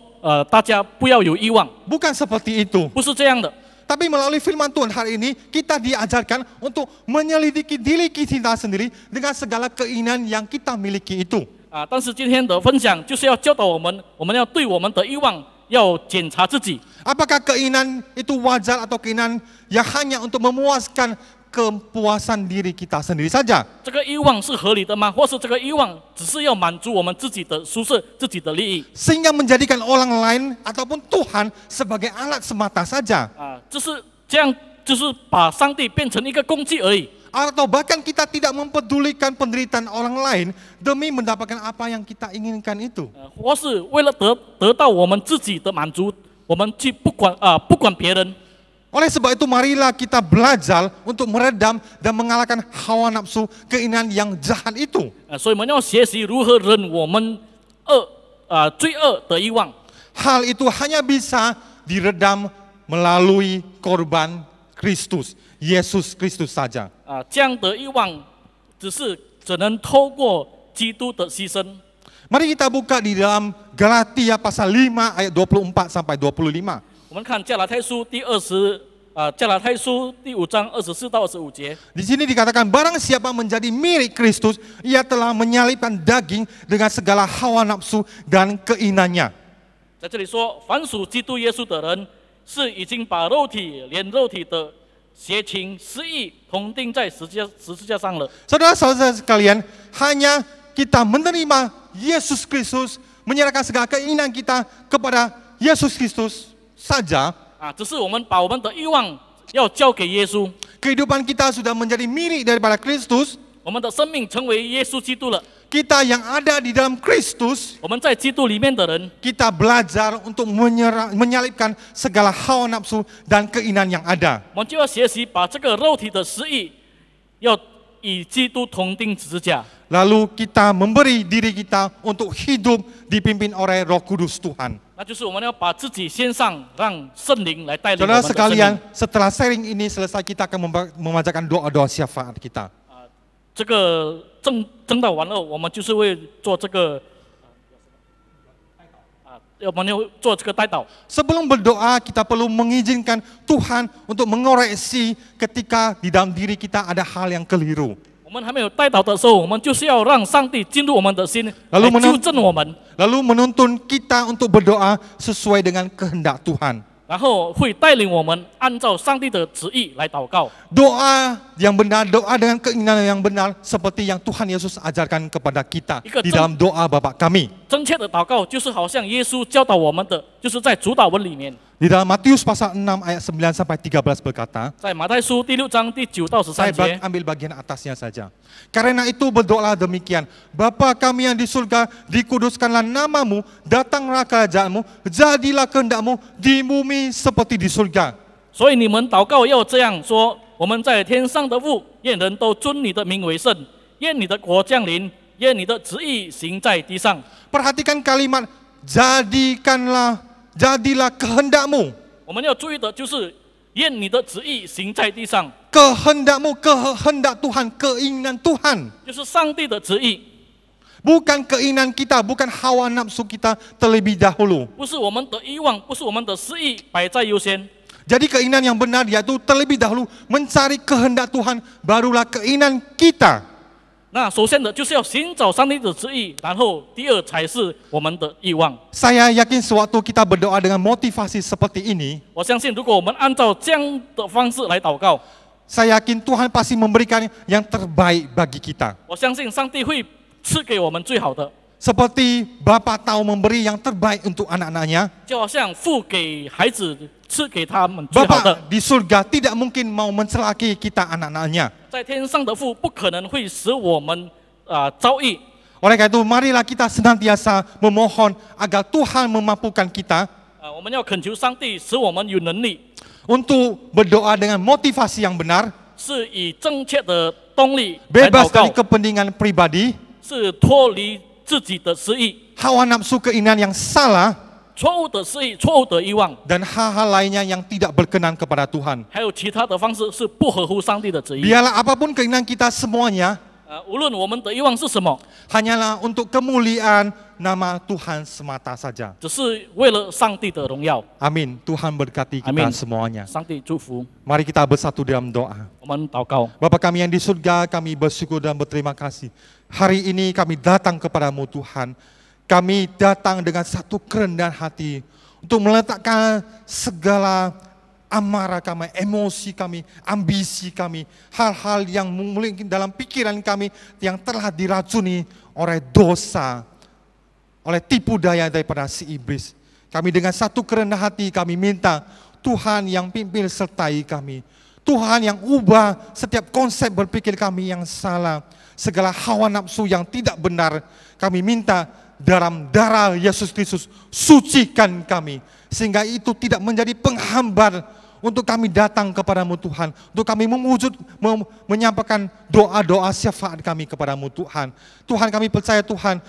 大家不要有欲望， Bukan seperti itu. 不是这样的。 Tapi melalui firman Tuhan hari ini, kita diajarkan untuk menyelidiki diri kita sendiri dengan segala keinginan yang kita miliki itu. 但是今天的分享就是要教导我们，我们要对我们的欲望要检查自己。 Apakah keinginan itu wajar atau keinginan yang hanya untuk memuaskan kepuasan diri kita sendiri saja? 这个欲望是合理的吗？或是这个欲望只是要满足我们自己的舒适、自己的利益？ Sehingga menjadikan orang lain ataupun Tuhan sebagai alat semata saja. 就是这样，就是把上帝变成一个工具而已。 Atau bahkan kita tidak mempedulikan penderitaan orang lain demi mendapatkan apa yang kita inginkan itu. 或是为了得到我们自己的满足，我们去不管别人。 Oleh sebab itu marilah kita belajar untuk meredam dan mengalahkan hawa nafsu keinginan yang jahat itu. 所以我们要学习如何忍我们罪恶的欲望。 Hal itu hanya bisa diredam melalui korban Kristus, Yesus Kristus saja. 这样的欲望只能透过基督的牺牲。 Mari kita buka di dalam Galatia pasal 5 ayat 24 sampai 25. 我们看加拉太书第5章24到25节。 Di sini dikatakan barang siapa menjadi milik Kristus, ia telah menyalibkan daging dengan segala hawa nafsu dan keinginannya. 在这里说，凡属基督耶稣的人，是已经把肉体连肉体的邪情私意同钉在十字架上了。 Saudara-saudara sekalian, hanya kita menerima Yesus Kristus, menyerahkan segala keinginan kita kepada Yesus Kristus saja. 只是我们把我们的欲望要交给耶稣， Kehidupan kita sudah menjadi milik daripada Kristus. 我们的生命成为耶稣基督了。 Kita yang ada di dalam Kristus, 我们在基督里面的人， kita belajar untuk menyalibkan segala hawa nafsu dan keinginan yang ada. 我们就要学习把这个肉体的私意，要与基督同钉十字架。 Lalu kita memberi diri kita untuk hidup dipimpin oleh Roh Kudus Tuhan. 那就是我们要把自己献上，让圣灵来带领我 Saudara 们的生 sekalian, 命。 setelah sharing ini selesai, kita akan membacakan doa-doa syafaat kita. 这个正道完了，我们就是为做这个我们要做这个代祷。 Sebelum berdoa, kita perlu mengizinkan Tuhan untuk mengoreksi ketika di dalam diri kita ada hal yang keliru. 我们还没有代祷的时候，我们就是要让上帝进入我们的心，来 Lalu 纠正我们， Lalu menuntun kita untuk berdoa sesuai dengan kehendak Tuhan. 然后会带领我们按照上帝的旨意来祷告。 Doa yang benar, doa dengan keinginan yang benar seperti yang Tuhan Yesus ajarkan kepada kita di dalam doa Bapa kami. 正确的祷告就是好像耶稣教导我们的，就是在主祷文里面， Di dalam Matius pasal 6 ayat 9 sampai 13 berkata, 在马太书第6章第9到13 saya 节。 ambil bagian atasnya saja. Karena itu berdoalah demikian, Bapa kami yang di surga, dikuduskanlah namamu, datanglah kerajaanmu, jadilah kehendakmu di bumi seperti di surga. 所以你们祷告要这样说：我们在天上的父，愿人都尊你的名为圣，愿你的国降临，愿你的旨意行在地上。 Perhatikan kalimat jadilah kehendakmu. 我们要注意的就是，愿你的旨意行在地上， Kehendakmu, kehendak Tuhan, keinginan Tuhan. 就是上帝的旨意， Bukan keinginan kita, bukan hawa nafsu kita terlebih dahulu. 不是我们的欲望，不是我们的私意摆在优先。 Jadi keinginan yang benar yaitu terlebih dahulu mencari kehendak Tuhan, barulah keinginan kita. 那首先的就是要寻找上帝的旨意，然后第二才是我们的欲望。 Saya yakin sewaktu kita berdoa dengan motivasi seperti ini, 我相信，如果我们按照这样的方式来祷告， saya yakin Tuhan pasti memberikan yang terbaik bagi kita. 我相信上帝会赐给我们最好的， Seperti Bapa tahu memberi yang terbaik untuk anak-anaknya, 就好像父给孩子赐给他们最好的。 Bapa di surga tidak mungkin mau mencelaki kita anak-anaknya. 在天上的父不可能会使我们遭遇， Oleh karena itu, marilah kita senantiasa memohon agar Tuhan memampukan kita 我们要恳求上帝使我们有能力， untuk berdoa dengan motivasi yang benar, 是以正确的动力来 bebas 祷告 dari，kepentingan pribadi, 是脱离自己的私意、 hawa nafsu keinginan yang salah, 错误的私意、错误的欲望， dan hal-hal lainnya yang tidak berkenan kepada Tuhan. 还有其他的方式是不合乎上帝的旨意。 Biarlah apapun keinginan kita semuanya, 无论我们的欲望是什么， hanyalah untuk kemuliaan nama Tuhan semata saja. 只是为了上帝的荣耀。 Amin. Tuhan berkati kita Amin. semuanya. 上帝祝福， Mari kita bersatu dalam doa. 我们祷告。 Bapa kami yang di surga, kami bersyukur dan berterima kasih. Hari ini kami datang kepadamu Tuhan. Kami datang dengan satu kerendahan hati untuk meletakkan segala amarah kami, emosi kami, ambisi kami, hal-hal yang mungkin dalam pikiran kami yang telah diracuni oleh dosa, oleh tipu daya daripada si iblis. Kami dengan satu kerendahan hati kami minta Tuhan yang pimpin sertai kami. Tuhan yang ubah setiap konsep berpikir kami yang salah. Segala hawa nafsu yang tidak benar kami minta dalam darah Yesus Kristus sucikan kami. Sehingga itu tidak menjadi penghambat untuk kami datang kepadamu Tuhan. Untuk kami menyampaikan doa-doa syafaat kami kepadamu Tuhan. Tuhan kami percaya Tuhan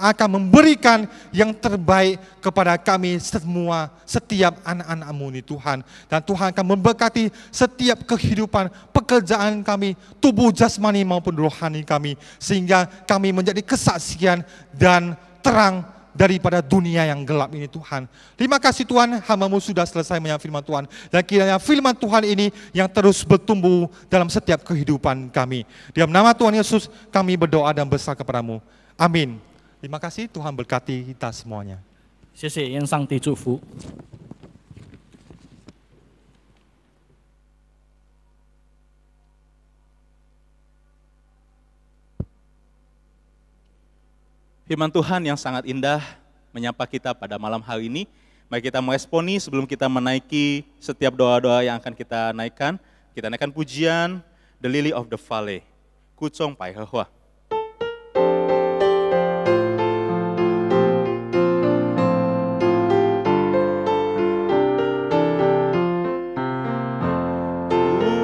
akan memberikan yang terbaik kepada kami semua, setiap anak-anak-Mu ini Tuhan. Dan Tuhan akan memberkati setiap kehidupan, pekerjaan kami, tubuh jasmani maupun rohani kami. Sehingga kami menjadi kesaksian dan terang daripada dunia yang gelap ini Tuhan. Terima kasih Tuhan, hamba-Mu sudah selesai menyampaikan firman Tuhan. Dan kiranya firman Tuhan ini yang terus bertumbuh dalam setiap kehidupan kami. Dalam nama Tuhan Yesus kami berdoa dan berserah kepada-Mu. Amin. Terima kasih, Tuhan berkati kita semuanya. 谢谢，愿上帝祝福。 Firman Tuhan yang sangat indah menyapa kita pada malam hari ini. Mari kita meresponi sebelum kita menaiki setiap doa-doa yang akan kita naikkan. Kita naikkan pujian The Lily of the Valley, Kucong Pai Hehua.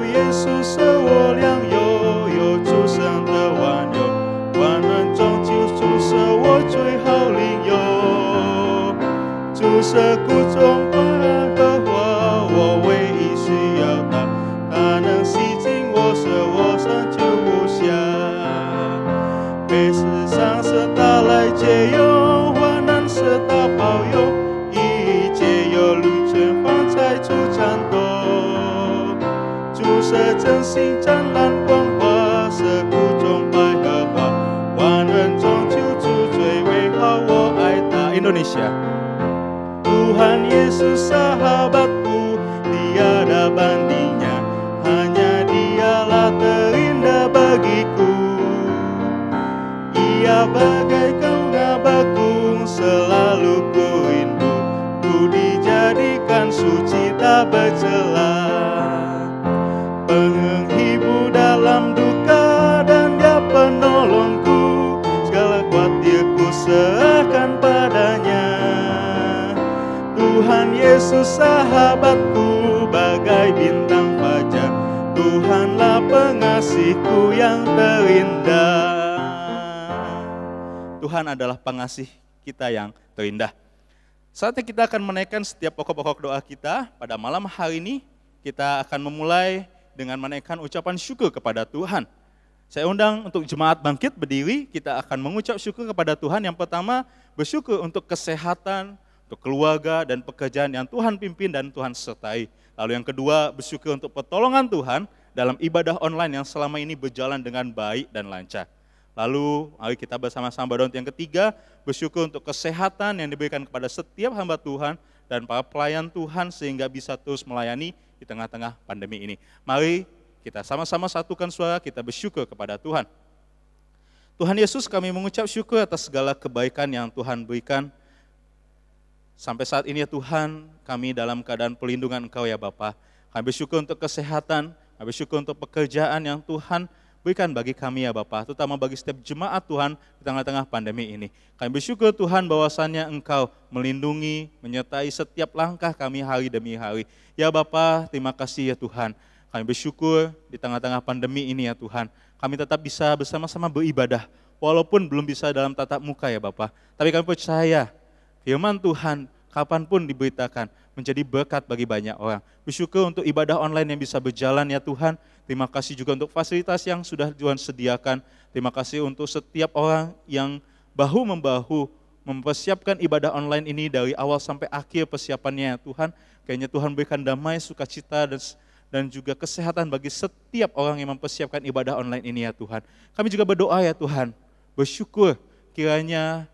Yesus 我良友，有主神的挽留，万难中救主是我最好邻友。主是谷中百合花，我唯一需要它，它能洗净我深就无瑕。每世上是它来解忧，患难是它保佑，一切有路全放在主掌舵。 主是真心湛蓝光华，是谷中百合花，万人中救主最美好，我爱他。Indonesia. Tuhan Yesus sahabatku, tiada bandingnya, hanya Dialah terindah bagiku. Ia bagaikan bunga bakung, selalu ku rindu, ku dijadikan suci tak bercela. Penghibur dalam duka dan Dia penolongku, segala khawatirku serahkan padanya. Tuhan Yesus sahabatku, bagai bintang fajar, Tuhanlah pengasihku yang terindah. Tuhan adalah pengasih kita yang terindah. Saatnya kita akan menaikkan setiap pokok-pokok doa kita pada malam hari ini. Kita akan memulai dengan menaikkan ucapan syukur kepada Tuhan. Saya undang untuk jemaat bangkit berdiri, kita akan mengucap syukur kepada Tuhan. Yang pertama, bersyukur untuk kesehatan, untuk keluarga dan pekerjaan yang Tuhan pimpin dan Tuhan sertai. Lalu yang kedua, bersyukur untuk pertolongan Tuhan dalam ibadah online yang selama ini berjalan dengan baik dan lancar. Lalu mari kita bersama-sama berdoa yang ketiga, bersyukur untuk kesehatan yang diberikan kepada setiap hamba Tuhan dan para pelayan Tuhan sehingga bisa terus melayani di tengah-tengah pandemi ini. Mari kita sama-sama satukan suara, kita bersyukur kepada Tuhan. Tuhan Yesus, kami mengucap syukur atas segala kebaikan yang Tuhan berikan. Sampai saat ini ya Tuhan, kami dalam keadaan pelindungan Engkau ya Bapa. Kami bersyukur untuk kesehatan, kami bersyukur untuk pekerjaan yang Tuhan berikan bagi kami ya Bapa, terutama bagi setiap jemaat Tuhan di tengah-tengah pandemi ini. Kami bersyukur Tuhan bahwasannya Engkau melindungi, menyertai setiap langkah kami hari demi hari. Ya Bapa, terima kasih ya Tuhan. Kami bersyukur di tengah-tengah pandemi ini ya Tuhan, kami tetap bisa bersama-sama beribadah, walaupun belum bisa dalam tatap muka ya Bapa. Tapi kami percaya firman Tuhan kapanpun diberitakan menjadi berkat bagi banyak orang. Bersyukur untuk ibadah online yang bisa berjalan ya Tuhan. Terima kasih juga untuk fasilitas yang sudah Tuhan sediakan. Terima kasih untuk setiap orang yang bahu-membahu mempersiapkan ibadah online ini dari awal sampai akhir persiapannya ya Tuhan. Kayaknya Tuhan berikan damai, sukacita, dan juga kesehatan bagi setiap orang yang mempersiapkan ibadah online ini ya Tuhan. Kami juga berdoa ya Tuhan, bersyukur kiranya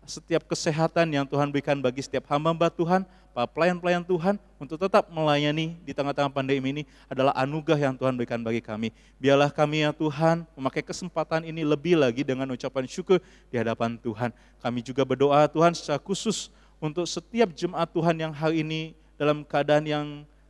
setiap kesehatan yang Tuhan berikan bagi setiap hamba-hamba Tuhan, para pelayan-pelayan Tuhan untuk tetap melayani di tengah-tengah pandemi ini adalah anugerah yang Tuhan berikan bagi kami. Biarlah kami ya Tuhan memakai kesempatan ini lebih lagi dengan ucapan syukur di hadapan Tuhan. Kami juga berdoa Tuhan secara khusus untuk setiap jemaat Tuhan yang hari ini dalam keadaan yang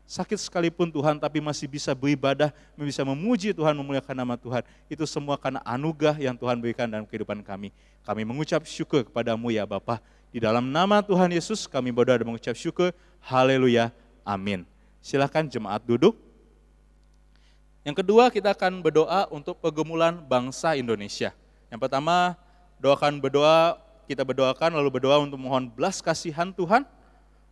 sakit sekalipun Tuhan, tapi masih bisa beribadah, bisa memuji Tuhan, memuliakan nama Tuhan. Itu semua karena anugerah yang Tuhan berikan dalam kehidupan kami. Kami mengucap syukur kepadamu ya Bapa. Di dalam nama Tuhan Yesus kami berdoa dan mengucap syukur. Haleluya. Amin. Silakan jemaat duduk. Yang kedua kita akan berdoa untuk pergumulan bangsa Indonesia. Yang pertama kita berdoakan lalu berdoa untuk mohon belas kasihan Tuhan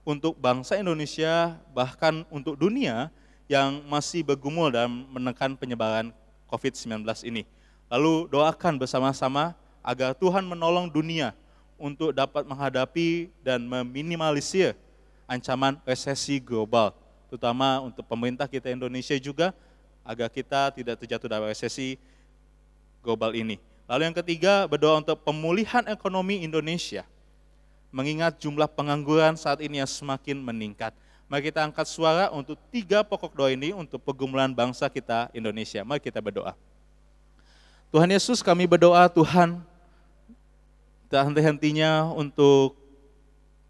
untuk bangsa Indonesia, bahkan untuk dunia yang masih bergumul dalam menekan penyebaran COVID-19 ini. Lalu doakan bersama-sama agar Tuhan menolong dunia untuk dapat menghadapi dan meminimalisir ancaman resesi global, terutama untuk pemerintah kita Indonesia juga, agar kita tidak terjatuh dalam resesi global ini. Lalu yang ketiga, berdoa untuk pemulihan ekonomi Indonesia, mengingat jumlah pengangguran saat ini yang semakin meningkat. Mari kita angkat suara untuk 3 pokok doa ini untuk pergumulan bangsa kita Indonesia. Mari kita berdoa. Tuhan Yesus, kami berdoa Tuhan, tak henti-hentinya untuk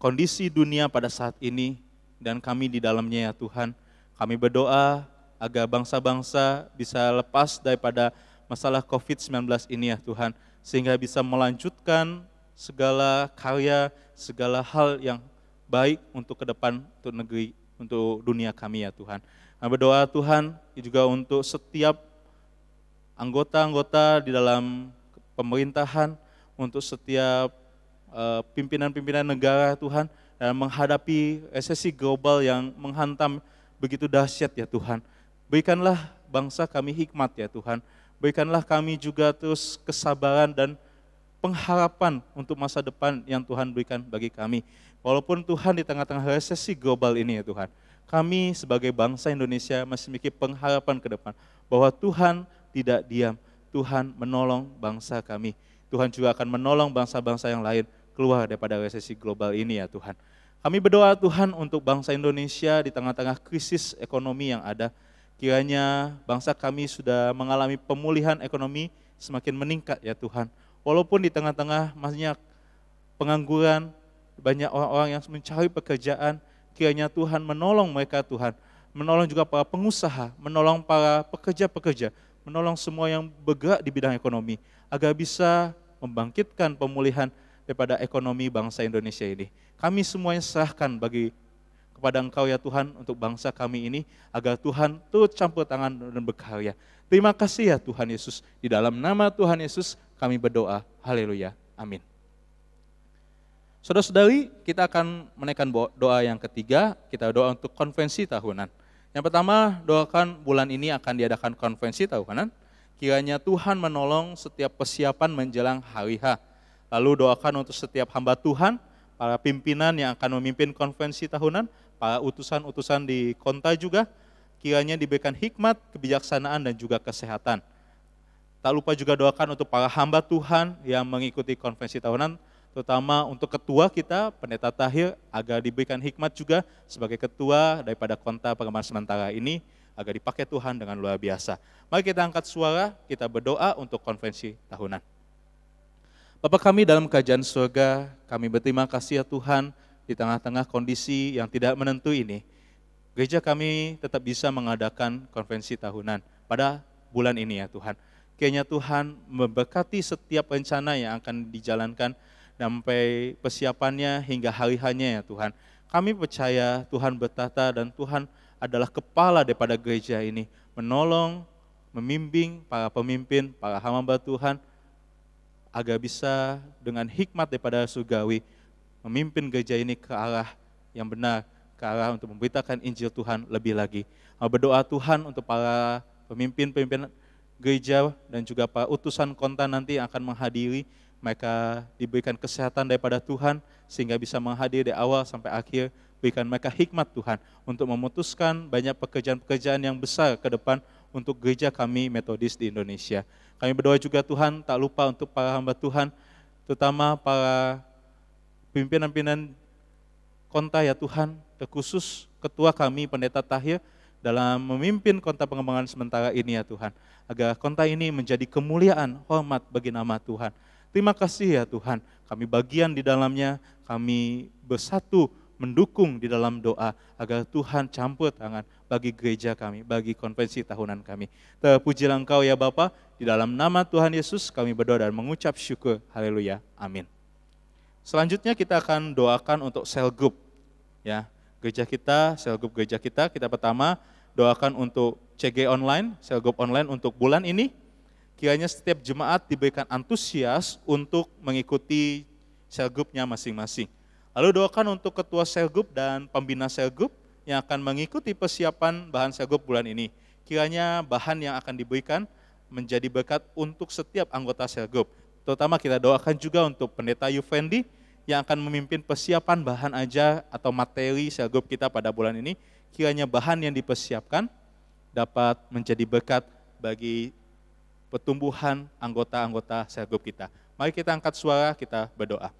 kondisi dunia pada saat ini dan kami di dalamnya ya Tuhan. Kami berdoa agar bangsa-bangsa bisa lepas daripada masalah COVID-19 ini ya Tuhan, sehingga bisa melanjutkan segala karya, segala hal yang baik untuk ke depan, untuk negeri, untuk dunia kami ya Tuhan. Kami berdoa Tuhan juga untuk setiap anggota-anggota di dalam pemerintahan, untuk setiap pimpinan-pimpinan negara Tuhan, dalam menghadapi resesi global yang menghantam begitu dahsyat ya Tuhan. Berikanlah bangsa kami hikmat ya Tuhan, berikanlah kami juga terus kesabaran dan pengharapan untuk masa depan yang Tuhan berikan bagi kami. Walaupun Tuhan di tengah-tengah resesi global ini ya Tuhan, kami sebagai bangsa Indonesia masih memiliki pengharapan ke depan bahwa Tuhan tidak diam, Tuhan menolong bangsa kami. Tuhan juga akan menolong bangsa-bangsa yang lain keluar daripada resesi global ini ya Tuhan. Kami berdoa Tuhan untuk bangsa Indonesia di tengah-tengah krisis ekonomi yang ada. Kiranya bangsa kami sudah mengalami pemulihan ekonomi semakin meningkat ya Tuhan. Walaupun di tengah-tengah banyak pengangguran, banyak orang-orang yang mencari pekerjaan, kiranya Tuhan menolong mereka Tuhan, menolong juga para pengusaha, menolong para pekerja-pekerja, menolong semua yang bergerak di bidang ekonomi, agar bisa membangkitkan pemulihan daripada ekonomi bangsa Indonesia ini. Kami semuanya serahkan kepada Engkau ya Tuhan untuk bangsa kami ini, agar Tuhan turut campur tangan dan berkarya. Terima kasih ya Tuhan Yesus, di dalam nama Tuhan Yesus kami berdoa, haleluya, amin. Saudara-saudari, kita akan menaikkan doa yang ketiga, kita doa untuk konferensi tahunan. Yang pertama, doakan bulan ini akan diadakan konferensi tahunan, kiranya Tuhan menolong setiap persiapan menjelang hari H. Lalu doakan untuk setiap hamba Tuhan, para pimpinan yang akan memimpin konferensi tahunan, para utusan-utusan di kota juga, kiranya diberikan hikmat, kebijaksanaan, dan juga kesehatan. Tak lupa juga doakan untuk para hamba Tuhan yang mengikuti konferensi tahunan, terutama untuk ketua kita, Pendeta Tahir, agar diberikan hikmat juga sebagai ketua daripada konta pengembangan sementara ini, agar dipakai Tuhan dengan luar biasa. Mari kita angkat suara, kita berdoa untuk konferensi tahunan. Bapa kami dalam kerajaan surga, kami berterima kasih ya Tuhan, di tengah-tengah kondisi yang tidak menentu ini, gereja kami tetap bisa mengadakan konferensi tahunan pada bulan ini ya Tuhan. Kiranya Tuhan memberkati setiap rencana yang akan dijalankan sampai persiapannya hingga hari-harinya ya Tuhan. Kami percaya Tuhan bertata dan Tuhan adalah kepala daripada gereja ini, menolong, membimbing para pemimpin, para hamba Tuhan, agar bisa dengan hikmat daripada surgawi, memimpin gereja ini ke arah yang benar, ke arah untuk memberitakan Injil Tuhan lebih lagi. Berdoa Tuhan untuk para pemimpin-pemimpin gereja dan juga para utusan konta nanti yang akan menghadiri, mereka diberikan kesehatan daripada Tuhan sehingga bisa menghadiri dari awal sampai akhir. Berikan mereka hikmat Tuhan untuk memutuskan banyak pekerjaan-pekerjaan yang besar ke depan untuk gereja kami Metodis di Indonesia. Kami berdoa juga Tuhan, tak lupa untuk para hamba Tuhan, terutama para pimpinan-pimpinan konta ya Tuhan, terkhusus ketua kami Pendeta Tahir, dalam memimpin konta pengembangan sementara ini ya Tuhan, agar konta ini menjadi kemuliaan, hormat bagi nama Tuhan. Terima kasih ya Tuhan, kami bagian di dalamnya, kami bersatu mendukung di dalam doa, agar Tuhan campur tangan bagi gereja kami, bagi konferensi tahunan kami. Terpujilah Engkau ya Bapa, di dalam nama Tuhan Yesus kami berdoa dan mengucap syukur, haleluya, amin. Selanjutnya kita akan doakan untuk cell group, ya. Gereja kita, cell group gereja kita pertama doakan untuk CG online, cell group online untuk bulan ini. Kiranya setiap jemaat diberikan antusias untuk mengikuti cell groupnya masing-masing. Lalu doakan untuk ketua cell group dan pembina cell group yang akan mengikuti persiapan bahan cell group bulan ini. Kiranya bahan yang akan diberikan menjadi berkat untuk setiap anggota cell group. Terutama kita doakan juga untuk Pendeta Yufendi yang akan memimpin persiapan bahan ajar atau materi cell group kita pada bulan ini, kiranya bahan yang dipersiapkan dapat menjadi berkat bagi pertumbuhan anggota-anggota cell group kita. Mari kita angkat suara, kita berdoa.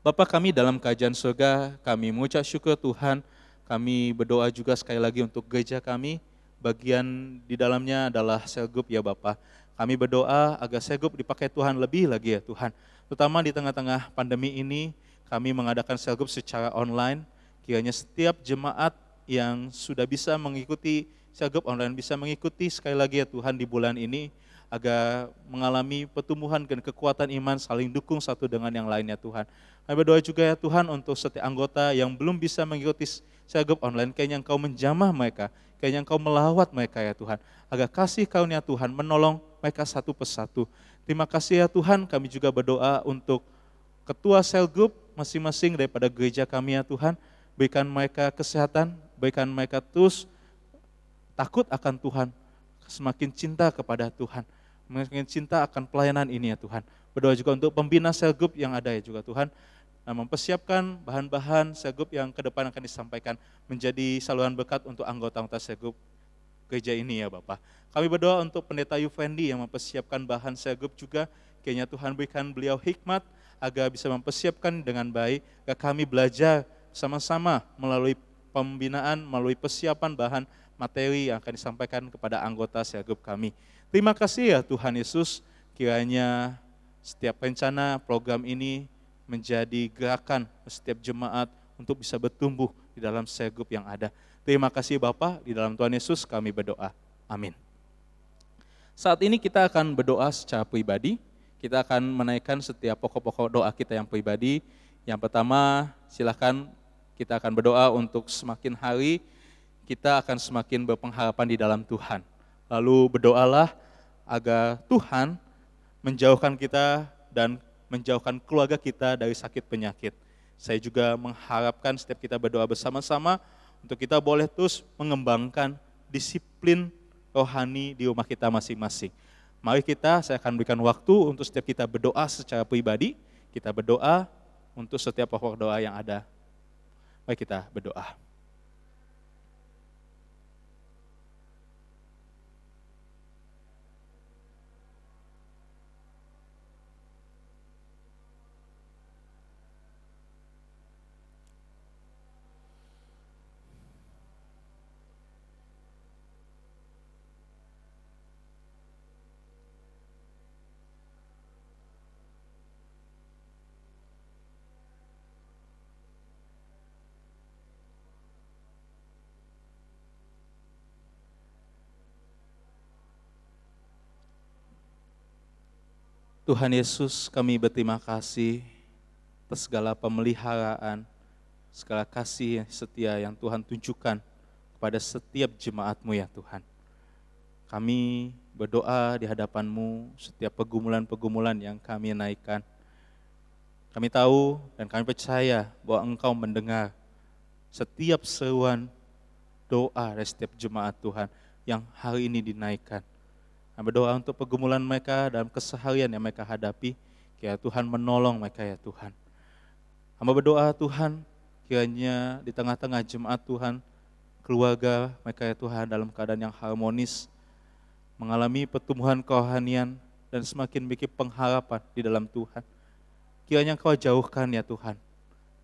Bapa kami dalam kerajaan surga, kami mengucap syukur Tuhan, kami berdoa juga sekali lagi untuk gereja kami, bagian di dalamnya adalah cell group ya Bapa. Kami berdoa agar cell group dipakai Tuhan lebih lagi ya Tuhan. Terutama di tengah-tengah pandemi ini, kami mengadakan cell group secara online. Kiranya setiap jemaat yang sudah bisa mengikuti cell group online bisa mengikuti sekali lagi ya Tuhan di bulan ini, agar mengalami pertumbuhan dan kekuatan iman saling dukung satu dengan yang lainnya Tuhan. Kami berdoa juga ya Tuhan untuk setiap anggota yang belum bisa mengikuti cell group online, kiranya Engkau menjamah mereka, kiranya Engkau melawat mereka ya Tuhan, agar kasih karunia Tuhan menolong mereka satu persatu. Terima kasih ya Tuhan, kami juga berdoa untuk ketua cell group masing-masing daripada gereja kami ya Tuhan, berikan mereka kesehatan, berikan mereka terus takut akan Tuhan, semakin cinta kepada Tuhan, semakin cinta akan pelayanan ini ya Tuhan. Berdoa juga untuk pembina cell group yang ada ya juga Tuhan, mempersiapkan bahan-bahan cell group yang ke depan akan disampaikan menjadi saluran berkat untuk anggota-anggota cell group gereja ini ya Bapak. Kami berdoa untuk Pendeta Yufendi yang mempersiapkan bahan cell group juga, kiranya Tuhan berikan beliau hikmat agar bisa mempersiapkan dengan baik, agar kami belajar sama-sama melalui pembinaan, melalui persiapan bahan materi yang akan disampaikan kepada anggota cell group kami. Terima kasih ya Tuhan Yesus, kiranya setiap rencana program ini menjadi gerakan setiap jemaat untuk bisa bertumbuh di dalam cell group yang ada. Terima kasih Bapa, di dalam Tuhan Yesus kami berdoa. Amin. Saat ini kita akan berdoa secara pribadi. Kita akan menaikkan setiap pokok-pokok doa kita yang pribadi. Yang pertama, silakan kita akan berdoa untuk semakin hari kita akan semakin berpengharapan di dalam Tuhan. Lalu berdoalah agar Tuhan menjauhkan kita dan menjauhkan keluarga kita dari sakit penyakit. Saya juga mengharapkan setiap kita berdoa bersama-sama untuk kita boleh terus mengembangkan disiplin rohani di rumah kita masing-masing. Mari saya akan berikan waktu untuk setiap kita berdoa secara pribadi, kita berdoa untuk setiap pokok doa yang ada. Mari kita berdoa. Tuhan Yesus, kami berterima kasih atas segala pemeliharaan, segala kasih setia yang Tuhan tunjukkan kepada setiap jemaat-Mu ya Tuhan. Kami berdoa di hadapan-Mu setiap pergumulan-pergumulan yang kami naikkan. Kami tahu dan kami percaya bahwa Engkau mendengar setiap seruan doa dari setiap jemaat Tuhan yang hari ini dinaikkan. Kami berdoa untuk pergumulan mereka dalam keseharian yang mereka hadapi, kiranya Tuhan menolong mereka ya Tuhan. Hamba berdoa Tuhan, kiranya di tengah-tengah jemaat Tuhan, keluarga mereka ya Tuhan dalam keadaan yang harmonis, mengalami pertumbuhan kerohanian dan semakin memiliki pengharapan di dalam Tuhan. Kiranya Engkau jauhkan ya Tuhan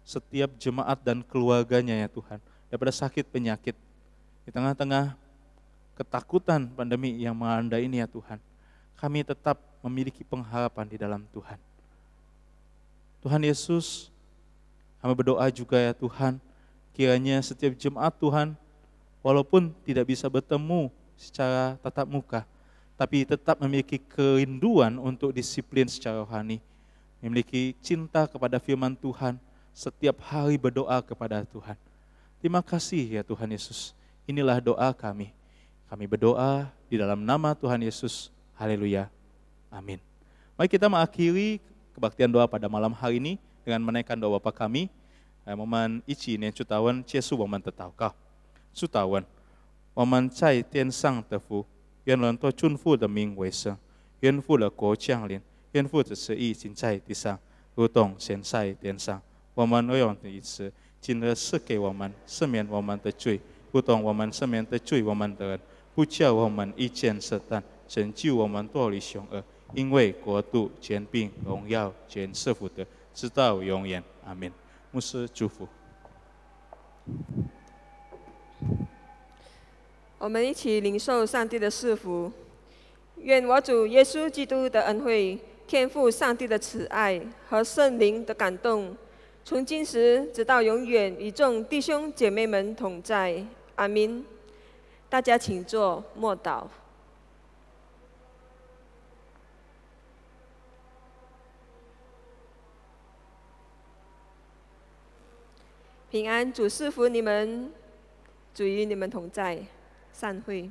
setiap jemaat dan keluarganya ya Tuhan daripada sakit penyakit. Di tengah-tengah ketakutan pandemi yang melanda ini ya Tuhan, kami tetap memiliki pengharapan di dalam Tuhan. Tuhan Yesus, kami berdoa juga ya Tuhan, kiranya setiap jemaat Tuhan, walaupun tidak bisa bertemu secara tatap muka, tapi tetap memiliki kerinduan untuk disiplin secara rohani, memiliki cinta kepada firman Tuhan, setiap hari berdoa kepada Tuhan. Terima kasih ya Tuhan Yesus, inilah doa kami. Kami berdoa di dalam nama Tuhan Yesus, haleluya, amin. Mari kita mengakhiri kebaktian doa pada malam hari ini dengan menaikkan doa Bapa kami. Momen ici年 Cutawan 接受我们的祷告，主祷文。我们在天上的父，愿人都尊父的名为圣，愿父的国降临，愿父的旨意行在地上，如同行在天上。我们为我们的一次，今日赐给我们赦免我们的罪，如同我们赦免的罪我们的人，不叫我们遇见撒旦，拯救我们脱离凶恶。因为国度、权柄、荣耀，全是父的，直到永远。阿门。牧师祝福。我们一起领受上帝的赐福。愿我主耶稣基督的恩惠、天父上帝的慈爱和圣灵的感动，从今时直到永远，与众弟兄姐妹们同在。阿们。大家请坐，默祷。平安，主赐福你们，主与你们同在。散会。